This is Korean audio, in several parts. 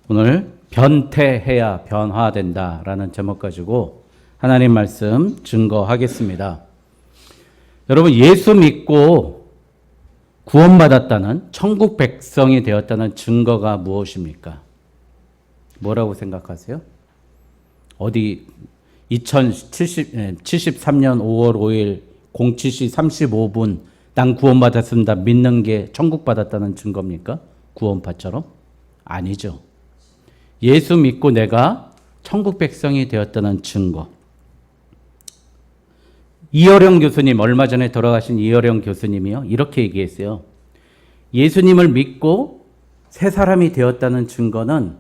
오늘 변태해야 변화된다라는 제목 가지고 하나님 말씀 증거하겠습니다. 여러분, 예수 믿고 구원받았다는, 천국 백성이 되었다는 증거가 무엇입니까? 뭐라고 생각하세요? 어디 2073년 5월 5일 07시 35분 난 구원받았습니다 믿는 게 천국 받았다는 증거입니까? 구원파처럼? 아니죠. 예수 믿고 내가 천국 백성이 되었다는 증거. 이어령 교수님, 얼마 전에 돌아가신 이어령 교수님이요, 이렇게 얘기했어요. 예수님을 믿고 새 사람이 되었다는 증거는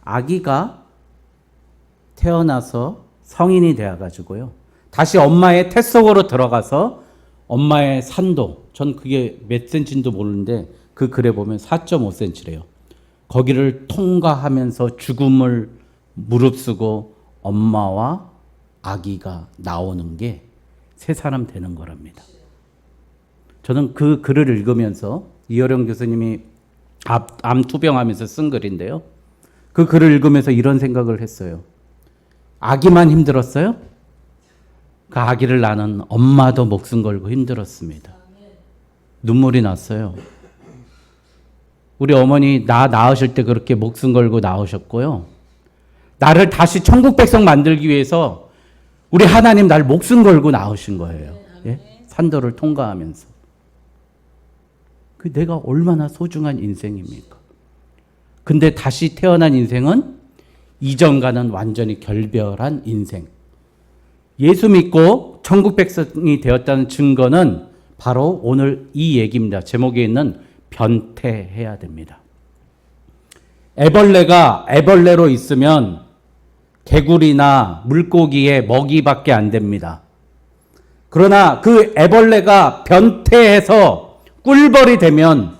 아기가 태어나서 성인이 되어가지고요, 다시 엄마의 태 속으로 들어가서 엄마의 산도, 전 그게 몇 센치인지도 모르는데 그 글에 보면 4.5cm래요. 거기를 통과하면서 죽음을 무릅쓰고 엄마와 아기가 나오는 게 새 사람 되는 거랍니다. 저는 그 글을 읽으면서, 이어령 교수님이 암 투병하면서 쓴 글인데요, 그 글을 읽으면서 이런 생각을 했어요. 아기만 힘들었어요? 그 아기를 낳는 엄마도 목숨 걸고 힘들었습니다. 눈물이 났어요. 우리 어머니 나 낳으실 때 그렇게 목숨 걸고 낳으셨고요, 나를 다시 천국 백성 만들기 위해서 우리 하나님 날 목숨 걸고 낳으신 거예요. 예? 산도를 통과하면서. 그 내가 얼마나 소중한 인생입니까? 근데 다시 태어난 인생은 이전과는 완전히 결별한 인생. 예수 믿고 천국 백성이 되었다는 증거는 바로 오늘 이 얘기입니다. 제목에 있는 변태해야 됩니다. 애벌레가 애벌레로 있으면 개구리나 물고기의 먹이밖에 안 됩니다. 그러나 그 애벌레가 변태해서 꿀벌이 되면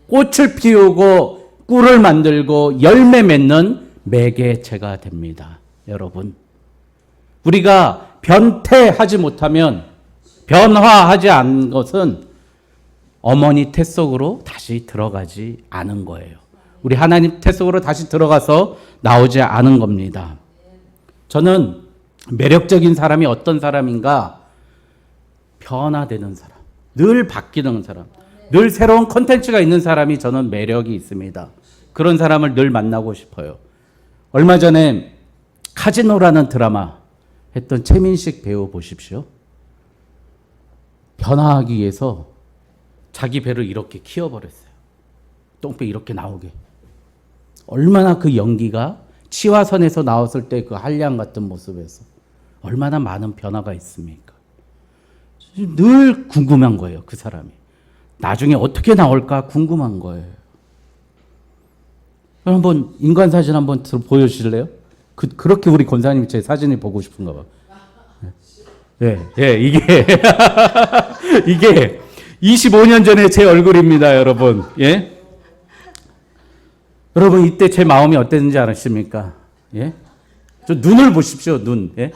꽃을 피우고 꿀을 만들고 열매 맺는 매개체가 됩니다. 여러분, 우리가 변태하지 못하면, 변화하지 않은 것은 어머니 태 속으로 다시 들어가지 않은 거예요. 우리 하나님 태 속으로 다시 들어가서 나오지 않은 겁니다. 저는 매력적인 사람이 어떤 사람인가? 변화되는 사람, 늘 바뀌는 사람, 늘 새로운 콘텐츠가 있는 사람이 저는 매력이 있습니다. 그런 사람을 늘 만나고 싶어요. 얼마 전에 카지노라는 드라마 했던 최민식 배우 보십시오. 변화하기 위해서 자기 배를 이렇게 키워버렸어요. 똥배 이렇게 나오게. 얼마나 그 연기가 치화선에서 나왔을 때 그 한량 같은 모습에서 얼마나 많은 변화가 있습니까? 늘 궁금한 거예요, 그 사람이. 나중에 어떻게 나올까 궁금한 거예요. 한번 인간 사진 한번 보여주실래요? 그렇게 우리 권사님 제 사진이 보고 싶은가 봐. 이게 이게 25년 전에 제 얼굴입니다, 여러분. 예? 여러분, 이때 제 마음이 어땠는지 아십니까? 예? 저 눈을 보십시오, 눈. 예?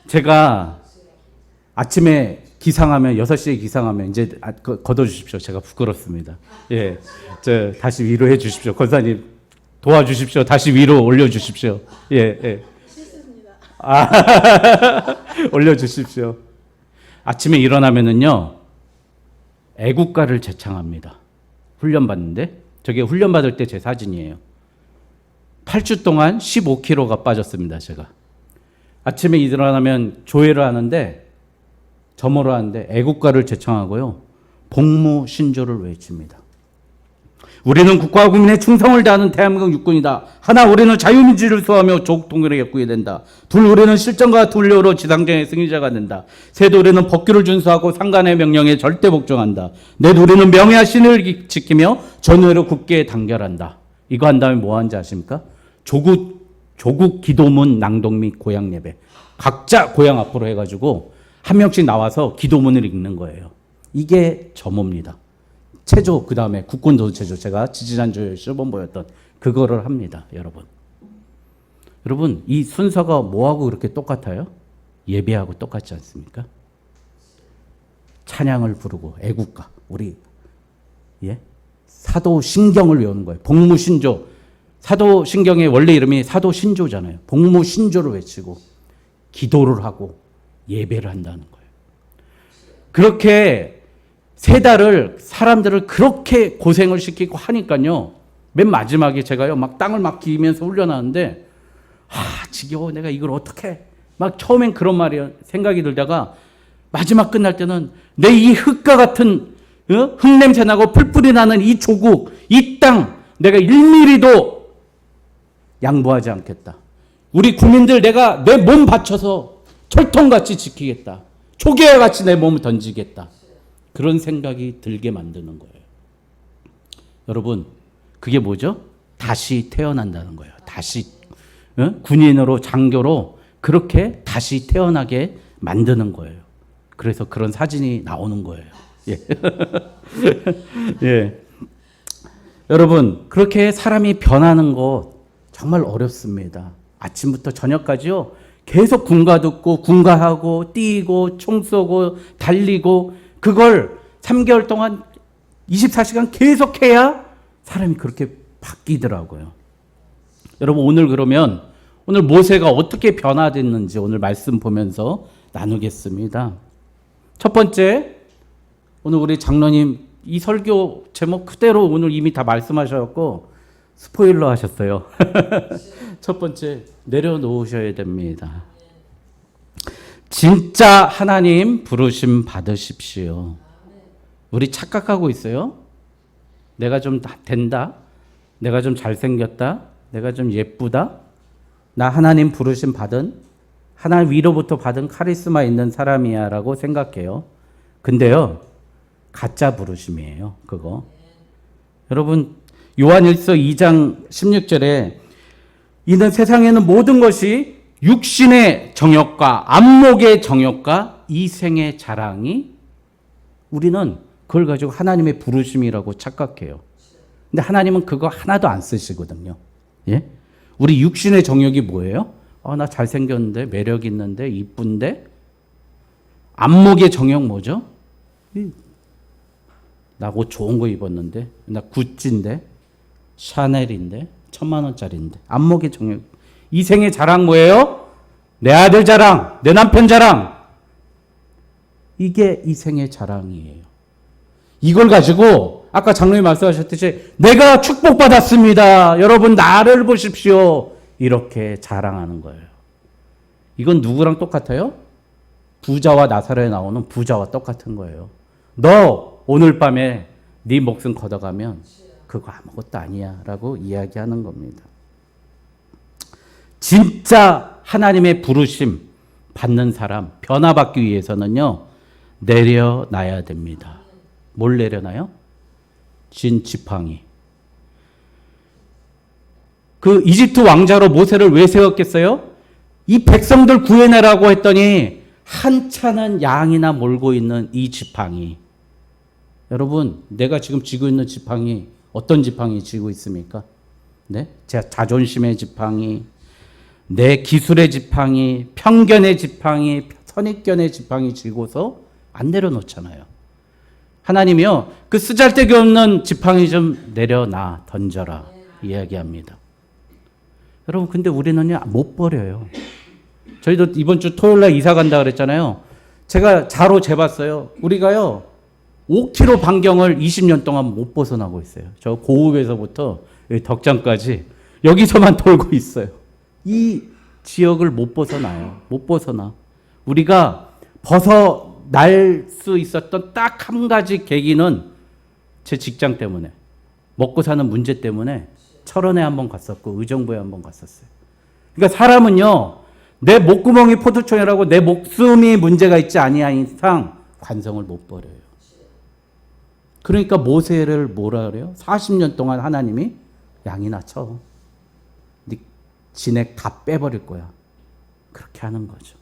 제가 아침에 기상하면, 6시에 기상하면, 이제 걷어주십시오. 제가 부끄럽습니다. 예. 저, 다시 위로해 주십시오. 권사님, 도와주십시오. 다시 위로 올려주십시오. 예. 실수입니다. 올려주십시오. 아침에 일어나면은요, 애국가를 제창합니다. 훈련 받는데, 저게 훈련 받을 때 제 사진이에요. 8주 동안 15kg가 빠졌습니다, 제가. 아침에 일어나면 조회를 하는데, 점호를 하는데 애국가를 제창하고요, 복무신조를 외칩니다. 우리는 국가와 국민의 충성을 다하는 대한민국 육군이다. 하나, 우리는 자유민주주의를 수호하며 조국 통일을 겪게 된다. 둘, 우리는 실정과 tun료로 지상전의 승리자가 된다. 셋, 우리는 법규를 준수하고 상관의 명령에 절대 복종한다. 넷, 우리는 명예와 신을 지키며 전의로 굳게 단결한다. 이거 한 다음에 뭐 하는지 아십니까? 조국 기도문 낭독 및 고향 예배. 각자 고향 앞으로 해가지고 한 명씩 나와서 기도문을 읽는 거예요. 이게 점호입니다. 체조, 그 다음에 국군도 체조, 제가 지지난주에 시범 보였던 그거를 합니다, 여러분. 여러분, 이 순서가 뭐하고 그렇게 똑같아요? 예배하고 똑같지 않습니까? 찬양을 부르고 애국가, 우리 사도 신경을 외우는 거예요. 복무신조, 사도신경의 원래 이름이 사도신조잖아요. 복무신조를 외치고 기도를 하고 예배를 한다는 거예요. 그렇게 3달을 사람들을 그렇게 고생을 시키고 하니까요. 맨 마지막에 제가요, 막 땅을 막 기면서 훈련하는데, 지겨워. 내가 이걸 어떻게. 막 처음엔 그런 말이 생각이 들다가 마지막 끝날 때는 내 이 흙과 같은 흙냄새 나고 풀뿌리 나는 이 조국, 이 땅, 내가 1mm도 양보하지 않겠다. 우리 국민들 내가 내 몸 바쳐서 철통같이 지키겠다. 초계와 같이 내 몸을 던지겠다. 그런 생각이 들게 만드는 거예요. 여러분, 그게 뭐죠? 다시 태어난다는 거예요. 다시 군인으로, 장교로 그렇게 다시 태어나게 만드는 거예요. 그래서 그런 사진이 나오는 거예요. 예. 예. 여러분, 그렇게 사람이 변하는 거 정말 어렵습니다. 아침부터 저녁까지요. 계속 군가 듣고 군가하고 뛰고 총 쏘고 달리고 그걸 3개월 동안 24시간 계속 해야 사람이 그렇게 바뀌더라고요. 여러분, 오늘 모세가 어떻게 변화됐는지 오늘 말씀 보면서 나누겠습니다. 첫 번째, 오늘 우리 장로님 이 설교 제목 그대로 오늘 이미 다 말씀하셨고 스포일러 하셨어요. 첫 번째, 내려놓으셔야 됩니다. 진짜 하나님 부르심 받으십시오. 우리 착각하고 있어요. 내가 좀 된다. 내가 좀 잘생겼다. 내가 좀 예쁘다. 나 하나님 부르심 받은, 하나님 위로부터 받은 카리스마 있는 사람이야 라고 생각해요. 근데요, 가짜 부르심이에요. 그거. 여러분, 요한일서 2장 16절에 이는 세상에는 모든 것이 육신의 정욕과 안목의 정욕과 이생의 자랑이, 우리는 그걸 가지고 하나님의 부르심이라고 착각해요. 근데 하나님은 그거 하나도 안 쓰시거든요. 예? 우리 육신의 정욕이 뭐예요? 나 잘생겼는데, 매력 있는데, 이쁜데. 안목의 정욕 뭐죠? 나 옷 좋은 거 입었는데, 나 구찌인데, 샤넬인데, 1,000,000원짜리인데. 안목의 정욕. 이생의 자랑 뭐예요? 내 아들 자랑, 내 남편 자랑. 이게 이생의 자랑이에요. 이걸 가지고 아까 장로님 말씀하셨듯이 내가 축복받았습니다. 여러분 나를 보십시오. 이렇게 자랑하는 거예요. 이건 누구랑 똑같아요? 부자와 나사로에 나오는 부자와 똑같은 거예요. 너 오늘 밤에 네 목숨 걷어가면 그거 아무것도 아니야 라고 이야기하는 겁니다. 진짜 하나님의 부르심 받는 사람, 변화받기 위해서는요, 내려놔야 됩니다. 뭘 내려놔요? 진 지팡이. 그 이집트 왕자로 모세를 왜 세웠겠어요? 이 백성들 구해내라고 했더니 한차는 양이나 몰고 있는 이 지팡이. 여러분, 내가 지금 쥐고 있는 지팡이 어떤 지팡이 쥐고 있습니까? 네? 제 자존심의 지팡이, 내 기술의 지팡이, 편견의 지팡이, 선입견의 지팡이 쥐고서 안 내려놓잖아요. 하나님이요, 그 쓰잘데기 없는 지팡이 좀 내려놔, 던져라 이야기합니다. 여러분, 근데 우리는요 못 버려요. 저희도 이번 주 토요일 날 이사 간다 그랬잖아요. 제가 자로 재봤어요. 우리가요 5km 반경을 20년 동안 못 벗어나고 있어요. 저 고읍에서부터 덕장까지 여기서만 돌고 있어요. 이 지역을 못 벗어나요. 못 벗어나. 우리가 벗어날 수 있었던 딱 한 가지 계기는 제 직장 때문에, 먹고 사는 문제 때문에 철원에 한번 갔었고 의정부에 한번 갔었어요. 그러니까 사람은요, 내 목구멍이 포도청이라고 내 목숨이 문제가 있지 아니한 이상 관성을 못 버려요. 그러니까 모세를 뭐라 그래요? 40년 동안 하나님이 양이나 쳐. 네 진액 다 빼버릴 거야. 그렇게 하는 거죠.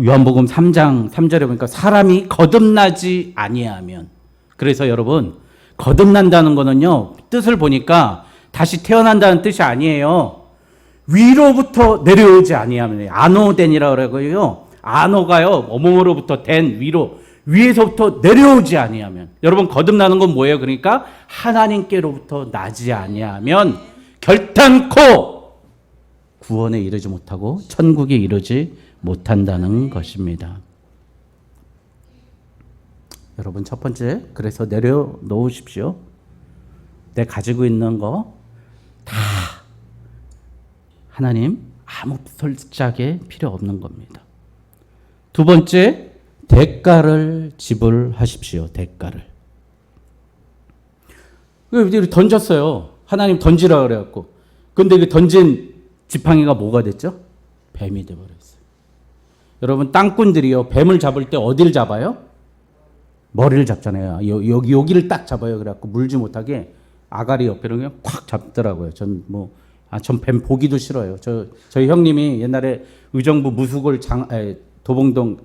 요한복음 3장 3절에 보니까 사람이 거듭나지 아니하면, 그래서 여러분 거듭난다는 거는요, 뜻을 보니까 다시 태어난다는 뜻이 아니에요. 위로부터 내려오지 아니하면, 아노덴이라고 그러고요. 아노가요, 어머로부터 된, 위로. 위에서부터 내려오지 아니하면, 여러분 거듭나는 건 뭐예요? 그러니까 하나님께로부터 나지 아니하면 결단코 구원에 이르지 못하고 천국에 이르지 못한다는 것입니다. 여러분 첫 번째, 그래서 내려놓으십시오. 내 가지고 있는 거 다 하나님 아무 솔직하게 필요 없는 겁니다. 두 번째, 대가를 지불하십시오. 대가를. 던졌어요. 하나님 던지라 그래갖고. 근데 그 던진 지팡이가 뭐가 됐죠? 뱀이 돼버렸어요. 여러분 땅꾼들이요, 뱀을 잡을 때 어디를 잡아요? 머리를 잡잖아요. 여기를 딱 잡아요. 그래갖고 물지 못하게 아가리 옆에를 그냥 콱 잡더라고요. 전 뱀 보기도 싫어요. 저희 형님이 옛날에 의정부 무수골 도봉동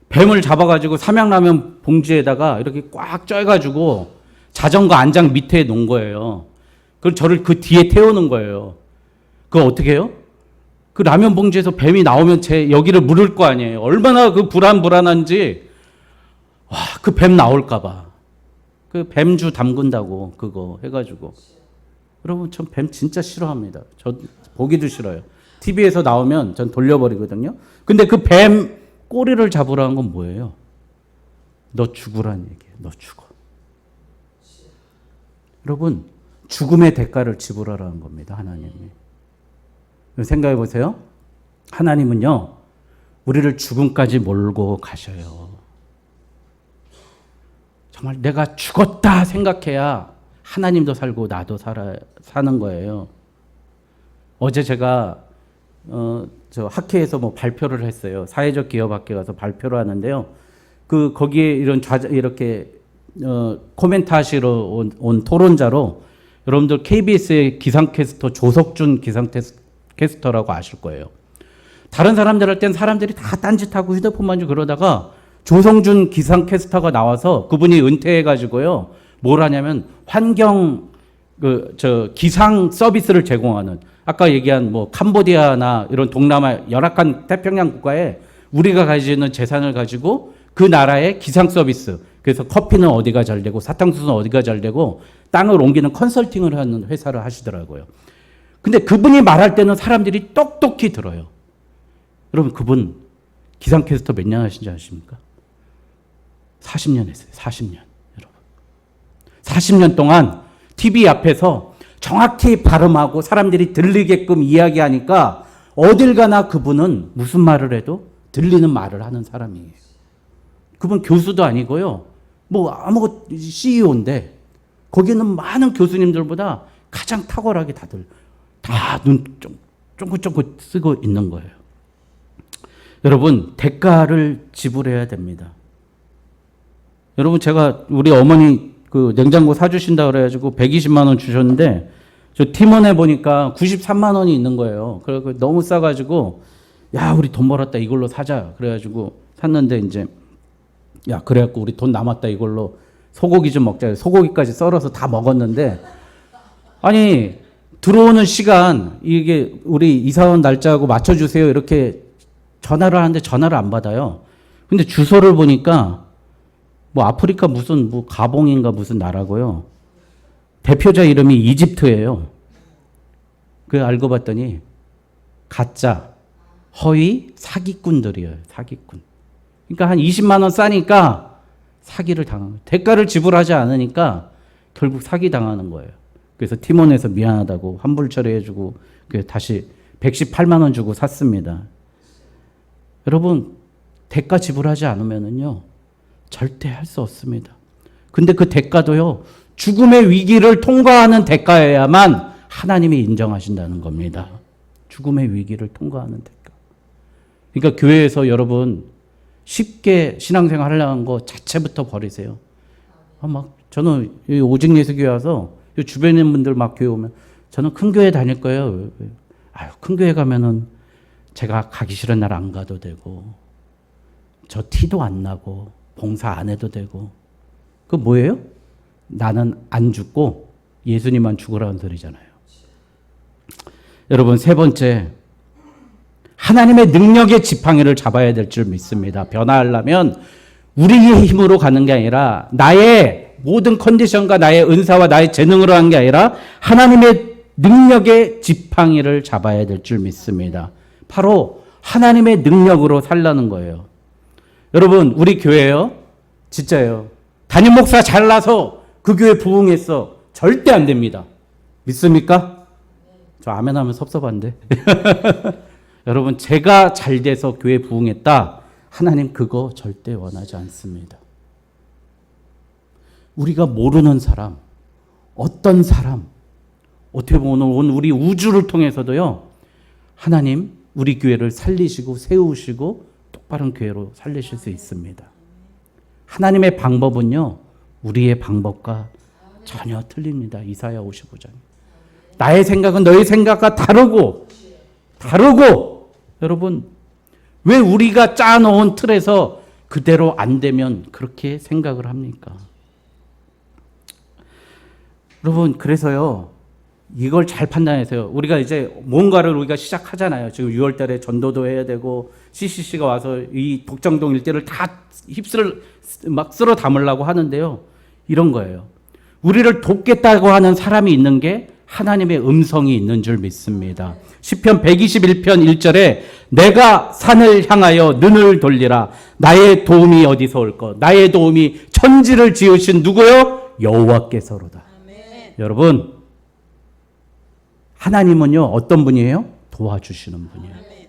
뱀을 잡아가지고 삼양라면 봉지에다가 이렇게 꽉 쪄가지고 자전거 안장 밑에 놓은 거예요. 그럼 저를 그 뒤에 태우는 거예요. 그거 어떻게 해요? 그 라면 봉지에서 뱀이 나오면 제 여기를 물을 거 아니에요. 얼마나 그 불안한지. 와, 그 뱀 나올까봐. 그 뱀주 담근다고 그거 해가지고. 여러분, 전 뱀 진짜 싫어합니다. 저 보기도 싫어요. TV에서 나오면 전 돌려버리거든요. 근데 그 뱀 꼬리를 잡으라는 건 뭐예요? 너 죽으라는 얘기예요. 너 죽어. 여러분, 죽음의 대가를 지불하라는 겁니다. 하나님이. 생각해 보세요. 하나님은요, 우리를 죽음까지 몰고 가셔요. 정말 내가 죽었다 생각해야 하나님도 살고 나도 사는 거예요. 어제 제가 저 학회에서 발표를 했어요. 사회적 기업 학회 가서 발표를 하는데요. 거기에 이렇게 코멘트 하시러 온 토론자로 여러분들 KBS의 기상캐스터 조석준 기상캐스터라고 아실 거예요. 다른 사람들 할 땐 사람들이 다 딴짓하고 휴대폰만 좀 그러다가 조성준 기상캐스터가 나와서 그분이 은퇴해가지고요. 뭘 하냐면 기상 서비스를 제공하는, 아까 얘기한 캄보디아나 이런 동남아 열악한 태평양 국가에 우리가 가지고 있는 재산을 가지고 그 나라의 기상 서비스, 그래서 커피는 어디가 잘 되고 사탕수수는 어디가 잘 되고 땅을 옮기는 컨설팅을 하는 회사를 하시더라고요. 근데 그분이 말할 때는 사람들이 똑똑히 들어요. 여러분, 그분 기상캐스터 몇 년 하신지 아십니까? 40년 했어요. 40년. 여러분. 40년 동안 TV 앞에서 정확히 발음하고 사람들이 들리게끔 이야기하니까 어딜 가나 그분은 무슨 말을 해도 들리는 말을 하는 사람이에요. 그분 교수도 아니고요. 아무것도 CEO인데 거기는 많은 교수님들보다 가장 탁월하게 다들 다 눈 쫑긋쫑긋 쓰고 있는 거예요. 여러분, 대가를 지불해야 됩니다. 여러분, 제가 우리 어머니 그 냉장고 사주신다 그래가지고 120만 원 주셨는데 저 팀원에 보니까 93만 원이 있는 거예요. 그래서 너무 싸가지고 야, 우리 돈 벌었다, 이걸로 사자. 그래가지고 샀는데 이제 그래갖고 우리 돈 남았다, 이걸로 소고기 좀 먹자. 소고기까지 썰어서 다 먹었는데, 아니 들어오는 시간 이게 우리 이사원 날짜하고 맞춰주세요 이렇게 전화를 하는데 전화를 안 받아요. 근데 주소를 보니까 아프리카 무슨 가봉인가 무슨 나라고요. 대표자 이름이 이집트예요. 그 알고 봤더니 가짜 허위 사기꾼들이에요. 사기꾼. 그러니까 한 20만 원 싸니까 사기를 당하는, 대가를 지불하지 않으니까 결국 사기 당하는 거예요. 그래서 팀원에서 미안하다고 환불 처리해주고 다시 118만 원 주고 샀습니다. 여러분, 대가 지불하지 않으면은요 절대 할 수 없습니다. 근데 그 대가도요, 죽음의 위기를 통과하는 대가여야만 하나님이 인정하신다는 겁니다. 죽음의 위기를 통과하는 대가. 그러니까 교회에서 여러분 쉽게 신앙생활 하려는 거 자체부터 버리세요. 저는 오직 예수교회 와서 주변에 있는 분들 교회 오면 저는 큰 교회 다닐 거예요. 큰 교회 가면은 제가 가기 싫은 날 안 가도 되고 저 티도 안 나고 봉사 안 해도 되고, 그 뭐예요? 나는 안 죽고 예수님만 죽으라는 소리잖아요. 여러분, 세 번째, 하나님의 능력의 지팡이를 잡아야 될 줄 믿습니다. 변화하려면 우리의 힘으로 가는 게 아니라 나의 모든 컨디션과 나의 은사와 나의 재능으로 하는 게 아니라 하나님의 능력의 지팡이를 잡아야 될 줄 믿습니다. 바로 하나님의 능력으로 살라는 거예요. 여러분, 우리 교회요, 진짜요, 담임 목사 잘나서 그 교회 부흥했어, 절대 안 됩니다. 믿습니까? 저 아멘 하면 섭섭한데. 여러분, 제가 잘 돼서 교회 부흥했다, 하나님 그거 절대 원하지 않습니다. 우리가 모르는 사람, 어떤 사람, 어떻게 보면 오늘 우리 우주를 통해서도요, 하나님 우리 교회를 살리시고 세우시고 똑바른 교회로 살리실 수 있습니다. 하나님의 방법은요, 우리의 방법과 전혀 틀립니다. 이사야 55장. 나의 생각은 너의 생각과 다르고, 여러분, 왜 우리가 짜놓은 틀에서 그대로 안 되면 그렇게 생각을 합니까? 여러분, 그래서요, 이걸 잘 판단해서요, 우리가 이제 뭔가를 우리가 시작하잖아요. 지금 6월 달에 전도도 해야 되고, CCC가 와서 이 독정동 일대를 다 휩쓸을 막 쓸어 담으려고 하는데요. 이런 거예요. 우리를 돕겠다고 하는 사람이 있는 게 하나님의 음성이 있는 줄 믿습니다. 시편 121편 1절에 내가 산을 향하여 눈을 돌리라. 나의 도움이 어디서 올 것? 나의 도움이 천지를 지으신 누구요? 여호와께서로다. 아멘. 여러분, 하나님은요, 어떤 분이에요? 도와주시는 분이에요. 아멘.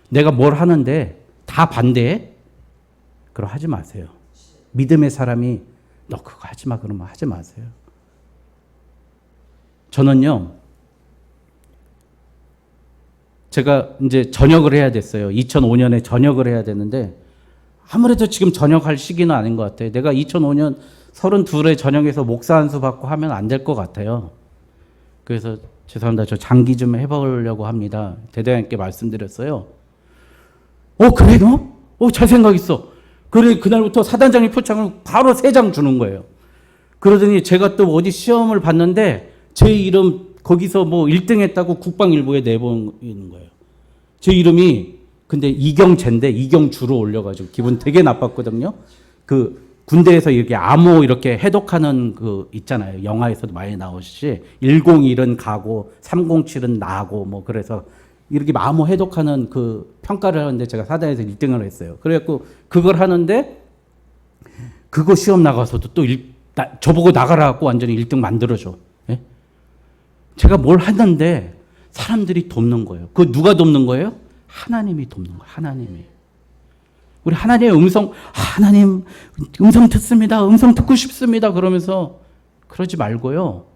내가 뭘 하는데 다 반대해? 그럼 하지 마세요. 믿음의 사람이 너 그거 하지 마 그러면 하지 마세요. 저는요, 제가 이제 전역을 해야 됐어요. 2005년에 전역을 해야 되는데 아무래도 지금 전역할 시기는 아닌 것 같아요. 내가 2005년 32에 전역해서 목사 한 수 받고 하면 안 될 것 같아요. 그래서 죄송합니다. 저 장기 좀 해보려고 합니다. 대대장님께 말씀드렸어요. 그래 너? 잘 생각 있어. 그래, 그날부터 사단장님 표창을 바로 3장 주는 거예요. 그러더니 제가 또 어디 시험을 봤는데 제 이름 거기서 뭐 1등 했다고 국방일보에 내보이는 거예요. 제 이름이 근데 이경재인데 이경주로 올려가지고 기분 되게 나빴거든요. 그 군대에서 이렇게 암호 이렇게 해독하는 그 있잖아요. 영화에서도 많이 나오시지. 101은 가고 307은 나고 뭐 그래서 이렇게 암호 해독하는 그 평가를 하는데 제가 사단에서 1등을 했어요. 그래갖고 그걸 하는데 그거 시험 나가서도 또 저보고 나가라고 완전히 1등 만들어줘. 예? 제가 뭘 하는데 사람들이 돕는 거예요. 그거 누가 돕는 거예요? 하나님이 돕는 거예요. 하나님이. 우리 하나님의 하나님 음성 듣습니다. 음성 듣고 싶습니다. 그러면서 그러지 말고요.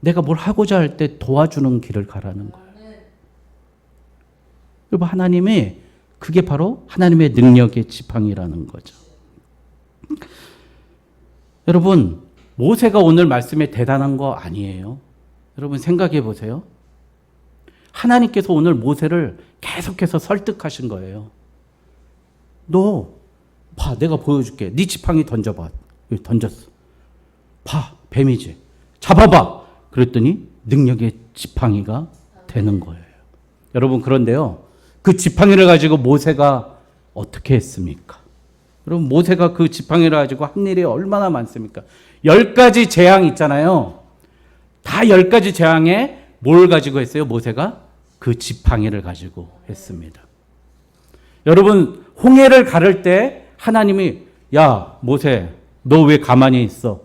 내가 뭘 하고자 할 때 도와주는 길을 가라는 거예요. 여러분, 하나님이 그게 바로 하나님의 능력의 지팡이라는 거죠. 여러분, 모세가 오늘 말씀에 대단한 거 아니에요. 여러분 생각해 보세요. 하나님께서 오늘 모세를 계속해서 설득하신 거예요. 너 봐, 내가 보여줄게. 네 지팡이 던져봐. 던졌어. 봐, 뱀이지. 잡아봐. 그랬더니 능력의 지팡이가 되는 거예요. 여러분, 그런데요, 그 지팡이를 가지고 모세가 어떻게 했습니까? 여러분, 모세가 그 지팡이를 가지고 한 일이 얼마나 많습니까? 10가지 재앙 있잖아요. 다 10가지 재앙에 뭘 가지고 했어요? 모세가 그 지팡이를 가지고 했습니다. 여러분, 홍해를 가를 때 하나님이 야, 모세, 너 왜 가만히 있어?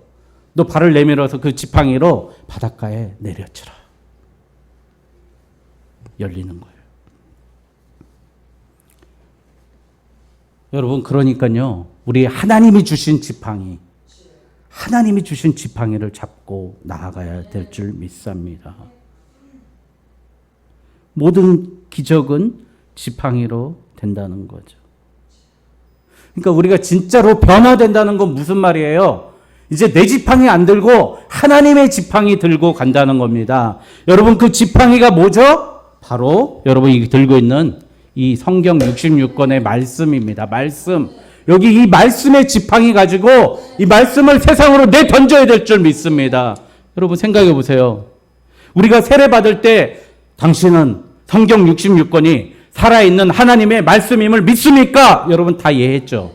너 발을 내밀어서 그 지팡이로 바닷가에 내려치라. 열리는 거예요. 여러분, 그러니까요, 우리 하나님이 주신 지팡이를 잡고 나아가야 될 줄 믿습니다. 모든 기적은 지팡이로 된다는 거죠. 그러니까 우리가 진짜로 변화된다는 건 무슨 말이에요? 이제 내 지팡이 안 들고 하나님의 지팡이 들고 간다는 겁니다. 여러분, 그 지팡이가 뭐죠? 바로 여러분이 들고 있는 이 성경 66권의 말씀입니다. 말씀. 여기 이 말씀의 지팡이 가지고 이 말씀을 세상으로 내던져야 될 줄 믿습니다. 여러분 생각해 보세요. 우리가 세례 받을 때 당신은 성경 66권이 살아있는 하나님의 말씀임을 믿습니까? 여러분 다 이해했죠.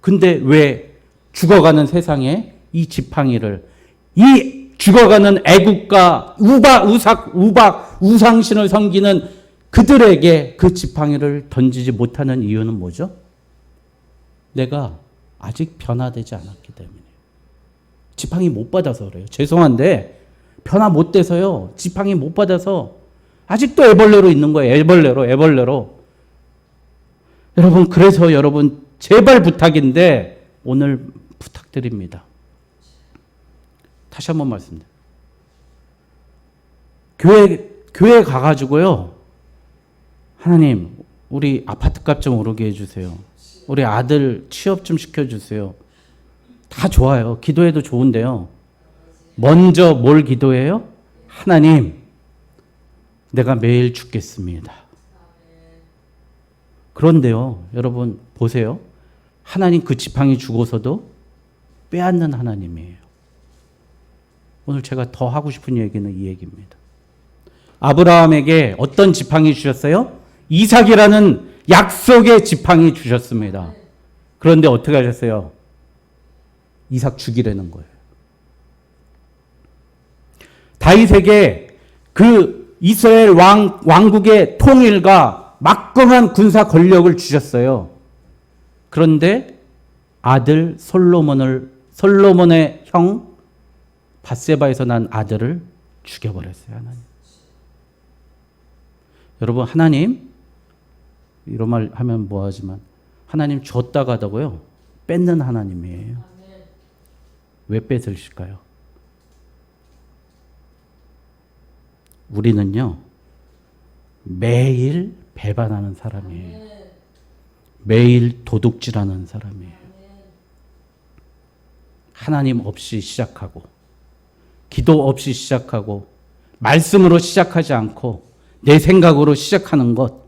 근데 왜 죽어가는 세상에 이 지팡이를, 이 죽어가는 애국가 우상신을 섬기는 그들에게 그 지팡이를 던지지 못하는 이유는 뭐죠? 내가 아직 변화되지 않았기 때문이에요. 지팡이 못 받아서 그래요. 죄송한데 변화 못 돼서요. 지팡이 못 받아서 아직도 애벌레로 있는 거예요. 애벌레로. 여러분, 그래서 여러분 제발 부탁인데 오늘 부탁드립니다. 다시 한번 말씀드립니다. 교회 가가지고요. 하나님, 우리 아파트값 좀 오르게 해주세요. 우리 아들 취업 좀 시켜주세요. 다 좋아요. 기도해도 좋은데요. 먼저 뭘 기도해요? 하나님, 내가 매일 죽겠습니다. 그런데요, 여러분 보세요. 하나님 그 지팡이 주고서도 빼앗는 하나님이에요. 오늘 제가 더 하고 싶은 얘기는 이 얘기입니다. 아브라함에게 어떤 지팡이 주셨어요? 이삭이라는 약속의 지팡이 주셨습니다. 그런데 어떻게 하셨어요? 이삭 죽이려는 거예요. 다윗에게 그 이스라엘 왕국의 통일과 막강한 군사 권력을 주셨어요. 그런데 아들 솔로몬의 형 밧세바에서 난 아들을 죽여버렸어요. 하나님. 여러분, 하나님, 이런 말 하면 뭐하지만 하나님 줬다가 하다고요, 뺏는 하나님이에요. 왜 뺏으실까요? 우리는요, 매일 배반하는 사람이에요. 매일 도둑질하는 사람이에요. 하나님 없이 시작하고, 기도 없이 시작하고, 말씀으로 시작하지 않고 내 생각으로 시작하는 것,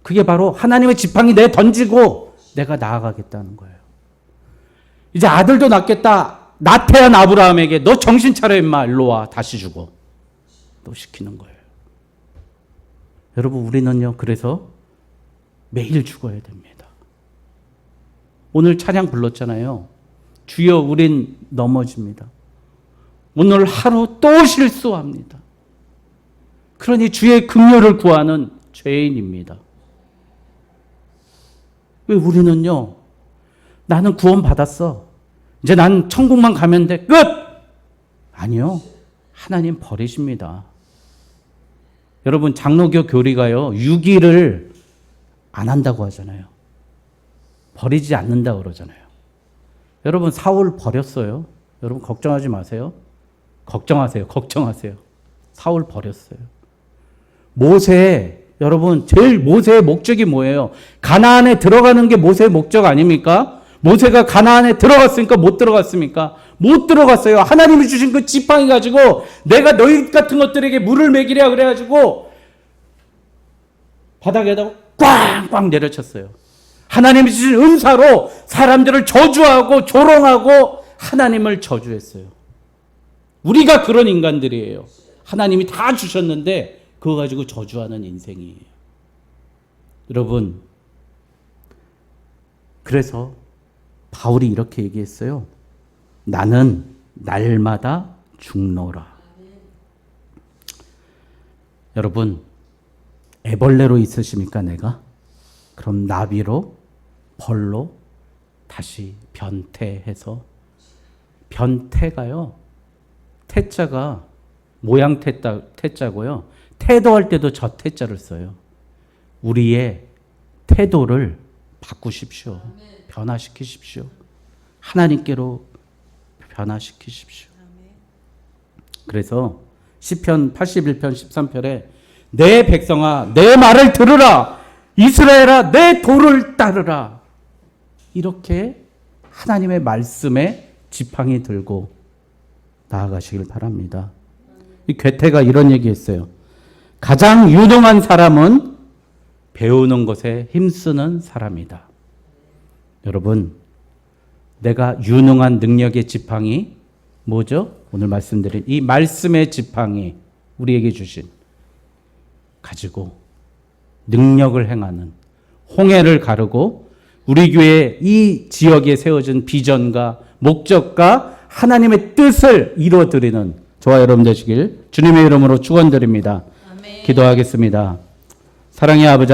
그게 바로 하나님의 지팡이 내 던지고 내가 나아가겠다는 거예요. 이제 아들도 낳겠다. 나태한 아브라함에게 너 정신 차려 임마, 일로 와, 다시 죽어. 또 시키는 거예요. 여러분, 우리는요, 그래서 매일 죽어야 됩니다. 오늘 찬양 불렀잖아요. 주여 우린 넘어집니다. 오늘 하루 또 실수합니다. 그러니 주의 긍휼을 구하는 죄인입니다. 왜 우리는요, 나는 구원 받았어, 이제 난 천국만 가면 돼, 끝! 아니요. 하나님 버리십니다. 여러분, 장로교 교리가요, 유기를 안 한다고 하잖아요. 버리지 않는다고 그러잖아요. 여러분, 사울 버렸어요. 여러분, 걱정하지 마세요. 걱정하세요. 사울 버렸어요. 여러분, 제일 모세의 목적이 뭐예요? 가나안에 들어가는 게 모세의 목적 아닙니까? 모세가 가나안에 들어갔습니까? 못 들어갔습니까? 못 들어갔어요. 하나님이 주신 그 지팡이 가지고 내가 너희 같은 것들에게 물을 먹이랴 그래가지고 바닥에다가 꽝꽝 내려쳤어요. 하나님이 주신 은사로 사람들을 저주하고 조롱하고 하나님을 저주했어요. 우리가 그런 인간들이에요. 하나님이 다 주셨는데 그거 가지고 저주하는 인생이에요. 여러분, 그래서 바울이 이렇게 얘기했어요. 나는 날마다 죽노라. 여러분, 애벌레로 있으십니까, 내가? 그럼 나비로, 벌로 다시 변태해서, 변태가요, 태자가 모양 태자고요. 태도할 때도 저 태자를 써요. 우리의 태도를 바꾸십시오. 변화시키십시오. 하나님께로 변화시키십시오. 그래서 시편 81편 13편에 내 백성아 내 말을 들으라, 이스라엘아 내 도를 따르라, 이렇게 하나님의 말씀에 지팡이 들고 나아가시길 바랍니다. 이 괴테가 이런 얘기했어요. 가장 유능한 사람은 배우는 것에 힘쓰는 사람이다. 여러분, 내가 유능한 능력의 지팡이 뭐죠? 오늘 말씀드린 이 말씀의 지팡이, 우리에게 주신, 가지고 능력을 행하는, 홍해를 가르고 우리 교회 이 지역에 세워진 비전과 목적과 하나님의 뜻을 이루어드리는 저와 여러분 되시길 주님의 이름으로 축원드립니다. 기도하겠습니다. 사랑의 아버지